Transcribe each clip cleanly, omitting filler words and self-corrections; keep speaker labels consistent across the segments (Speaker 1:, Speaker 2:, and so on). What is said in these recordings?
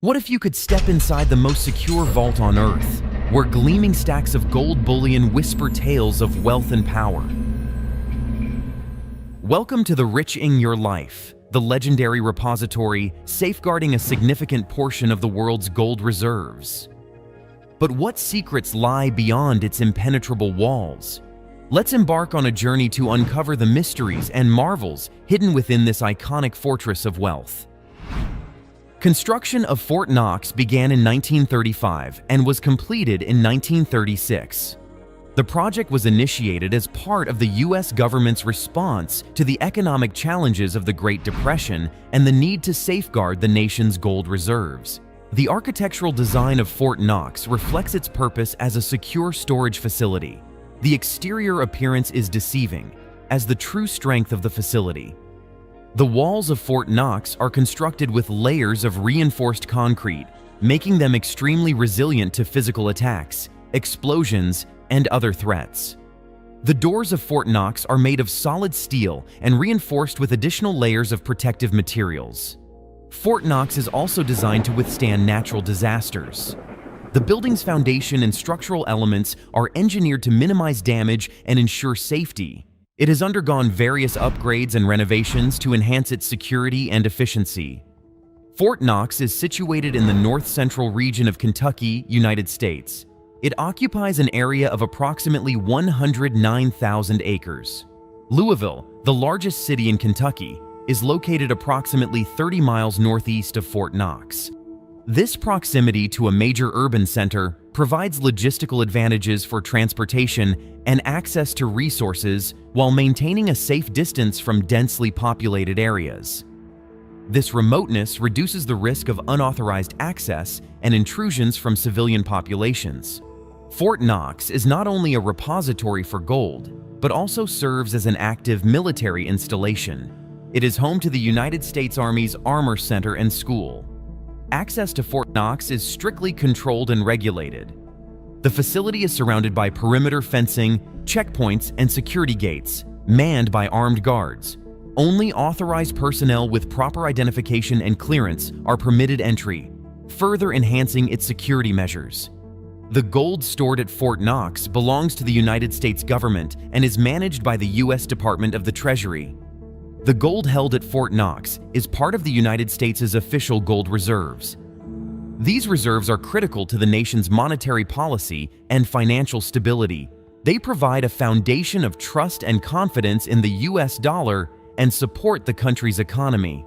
Speaker 1: What if you could step inside the most secure vault on Earth, where gleaming stacks of gold bullion whisper tales of wealth and power? Welcome to the Rich in Your Life, the legendary repository safeguarding a significant portion of the world's gold reserves. But what secrets lie beyond its impenetrable walls? Let's embark on a journey to uncover the mysteries and marvels hidden within this iconic fortress of wealth. Construction of Fort Knox began in 1935 and was completed in 1936. The project was initiated as part of the U.S. government's response to the economic challenges of the Great Depression and the need to safeguard the nation's gold reserves. The architectural design of Fort Knox reflects its purpose as a secure storage facility. The exterior appearance is deceiving, as the true strength of the facility. The walls of Fort Knox are constructed with layers of reinforced concrete, making them extremely resilient to physical attacks, explosions, and other threats. The doors of Fort Knox are made of solid steel and reinforced with additional layers of protective materials. Fort Knox is also designed to withstand natural disasters. The building's foundation and structural elements are engineered to minimize damage and ensure safety. It has undergone various upgrades and renovations to enhance its security and efficiency. Fort Knox is situated in the north-central region of Kentucky, United States. It occupies an area of approximately 109,000 acres. Louisville, the largest city in Kentucky, is located approximately 30 miles northeast of Fort Knox. This proximity to a major urban center provides logistical advantages for transportation and access to resources while maintaining a safe distance from densely populated areas. This remoteness reduces the risk of unauthorized access and intrusions from civilian populations. Fort Knox is not only a repository for gold, but also serves as an active military installation. It is home to the United States Army's Armor Center and School. Access to Fort Knox is strictly controlled and regulated. The facility is surrounded by perimeter fencing, checkpoints, and security gates, manned by armed guards. Only authorized personnel with proper identification and clearance are permitted entry, further enhancing its security measures. The gold stored at Fort Knox belongs to the United States government and is managed by the U.S. Department of the Treasury. The gold held at Fort Knox is part of the United States' official gold reserves. These reserves are critical to the nation's monetary policy and financial stability. They provide a foundation of trust and confidence in the U.S. dollar and support the country's economy.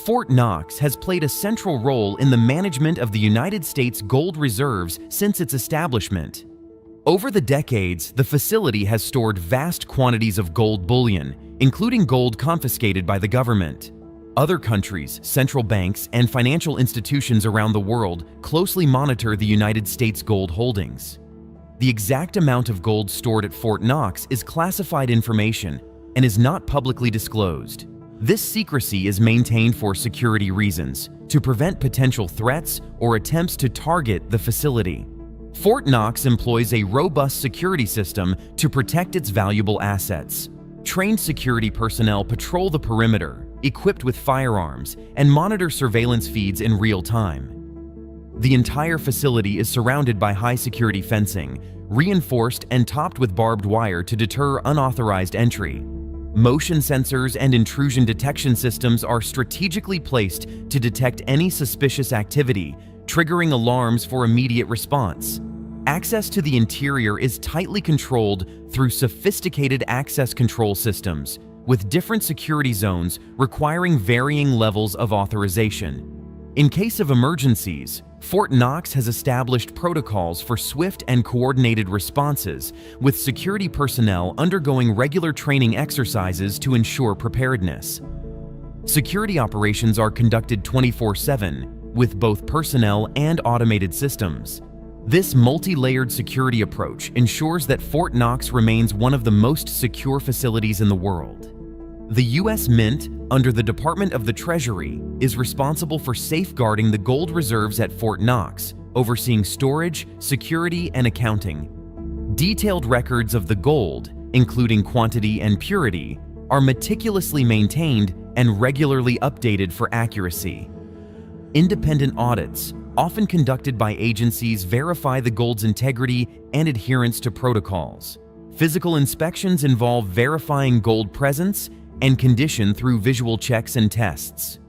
Speaker 1: Fort Knox has played a central role in the management of the United States gold reserves since its establishment. Over the decades, the facility has stored vast quantities of gold bullion, including gold confiscated by the government. Other countries, central banks, and financial institutions around the world closely monitor the United States gold holdings. The exact amount of gold stored at Fort Knox is classified information and is not publicly disclosed. This secrecy is maintained for security reasons, to prevent potential threats or attempts to target the facility. Fort Knox employs a robust security system to protect its valuable assets. Trained security personnel patrol the perimeter, equipped with firearms, and monitor surveillance feeds in real time. The entire facility is surrounded by high-security fencing, reinforced and topped with barbed wire to deter unauthorized entry. Motion sensors and intrusion detection systems are strategically placed to detect any suspicious activity, triggering alarms for immediate response. Access to the interior is tightly controlled through sophisticated access control systems, with different security zones requiring varying levels of authorization. In case of emergencies, Fort Knox has established protocols for swift and coordinated responses, with security personnel undergoing regular training exercises to ensure preparedness. Security operations are conducted 24/7, with both personnel and automated systems. This multi-layered security approach ensures that Fort Knox remains one of the most secure facilities in the world. The U.S. Mint, under the Department of the Treasury, is responsible for safeguarding the gold reserves at Fort Knox, overseeing storage, security, and accounting. Detailed records of the gold, including quantity and purity, are meticulously maintained and regularly updated for accuracy. Independent audits, often conducted by agencies, verify the gold's integrity and adherence to protocols. Physical inspections involve verifying gold presence and condition through visual checks and tests.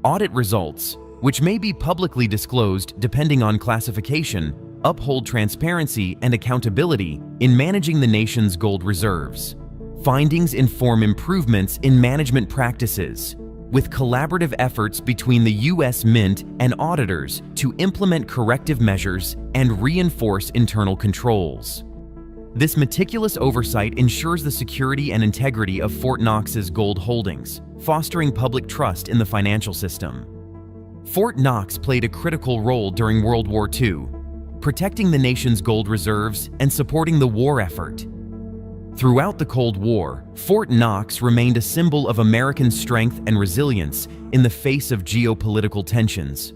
Speaker 1: Audit results, which may be publicly disclosed depending on classification, uphold transparency and accountability in managing the nation's gold reserves. Findings inform improvements in management practices, with collaborative efforts between the U.S. Mint and auditors to implement corrective measures and reinforce internal controls. This meticulous oversight ensures the security and integrity of Fort Knox's gold holdings, fostering public trust in the financial system. Fort Knox played a critical role during World War II, protecting the nation's gold reserves and supporting the war effort. Throughout the Cold War, Fort Knox remained a symbol of American strength and resilience in the face of geopolitical tensions.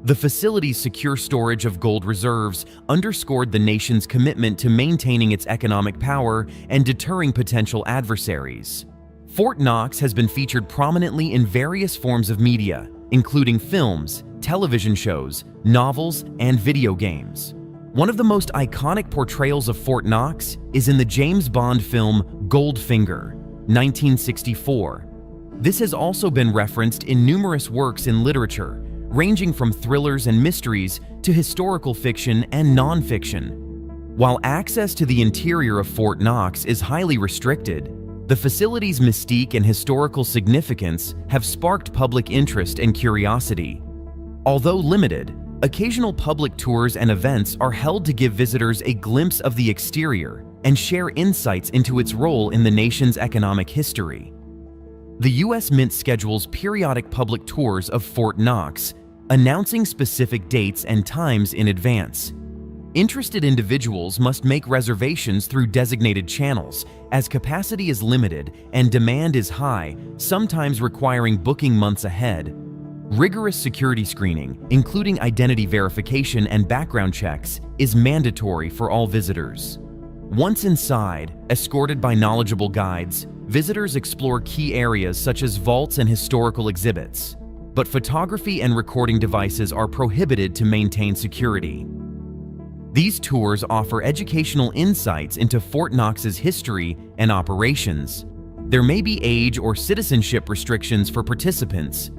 Speaker 1: The facility's secure storage of gold reserves underscored the nation's commitment to maintaining its economic power and deterring potential adversaries. Fort Knox has been featured prominently in various forms of media, including films, television shows, novels, and video games. One of the most iconic portrayals of Fort Knox is in the James Bond film Goldfinger, 1964. This has also been referenced in numerous works in literature, ranging from thrillers and mysteries to historical fiction and nonfiction. While access to the interior of Fort Knox is highly restricted, the facility's mystique and historical significance have sparked public interest and curiosity. Although limited, occasional public tours and events are held to give visitors a glimpse of the exterior and share insights into its role in the nation's economic history. The U.S. Mint schedules periodic public tours of Fort Knox, announcing specific dates and times in advance. Interested individuals must make reservations through designated channels, as capacity is limited and demand is high, sometimes requiring booking months ahead. Rigorous security screening, including identity verification and background checks, is mandatory for all visitors. Once inside, escorted by knowledgeable guides, visitors explore key areas such as vaults and historical exhibits. But photography and recording devices are prohibited to maintain security. These tours offer educational insights into Fort Knox's history and operations. There may be age or citizenship restrictions for participants.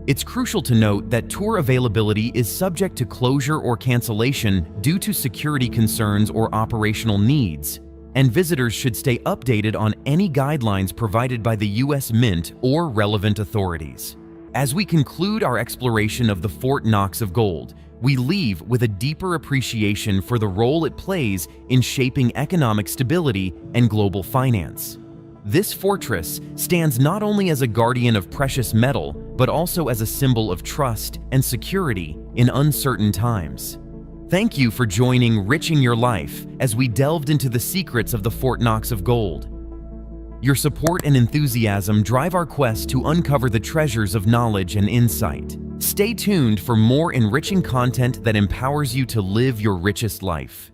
Speaker 1: It's crucial to note that tour availability is subject to closure or cancellation due to security concerns or operational needs, and visitors should stay updated on any guidelines provided by the U.S. Mint or relevant authorities. As we conclude our exploration of the Fort Knox of gold, we leave with a deeper appreciation for the role it plays in shaping economic stability and global finance. This fortress stands not only as a guardian of precious metal, but also as a symbol of trust and security in uncertain times. Thank you for joining Riching Your Life as we delved into the secrets of the Fort Knox of gold. Your support and enthusiasm drive our quest to uncover the treasures of knowledge and insight. Stay tuned for more enriching content that empowers you to live your richest life.